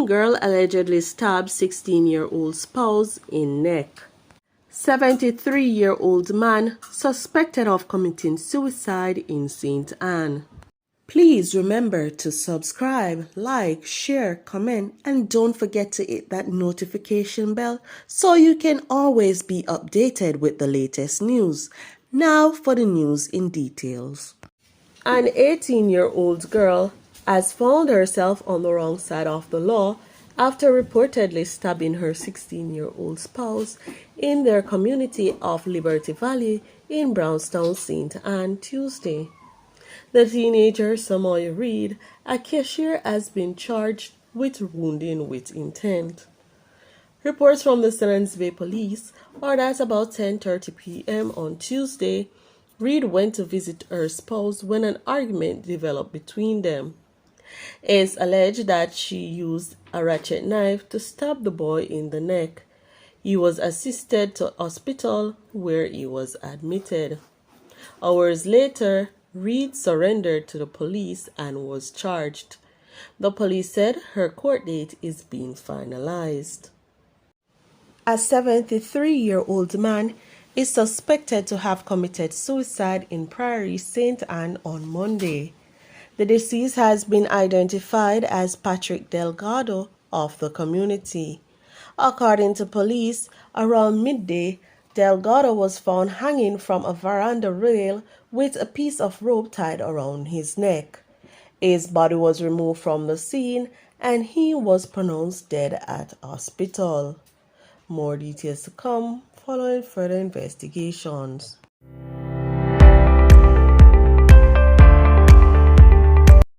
girl allegedly stabbed 16-year-old spouse in neck. 73-year-old man suspected of committing suicide in St. Anne. Please remember to subscribe, like, share, comment, and don't forget to hit that notification bell so you can always be updated with the latest news. Now for the news in details. An 18-year-old girl has found herself on the wrong side of the law after reportedly stabbing her 16-year-old spouse in their community of Liberty Valley in Brownstown, St. Anne, Tuesday. The teenager, Samoy Reed, a cashier, has been charged with wounding with intent. Reports from the Silence Bay police are that about 10:30 p.m. on Tuesday, Reed went to visit her spouse when an argument developed between them. It's alleged that she used a ratchet knife to stab the boy in the neck. He was assisted to hospital where he was admitted. Hours later, Reed surrendered to the police and was charged. The police said her court date is being finalized. A 73-year-old man is suspected to have committed suicide in Prairie, St. Anne on Monday. The deceased has been identified as Patrick Delgado of the community. According to police, around midday, Delgado was found hanging from a veranda rail with a piece of rope tied around his neck. His body was removed from the scene and he was pronounced dead at hospital. More details to come following further investigations.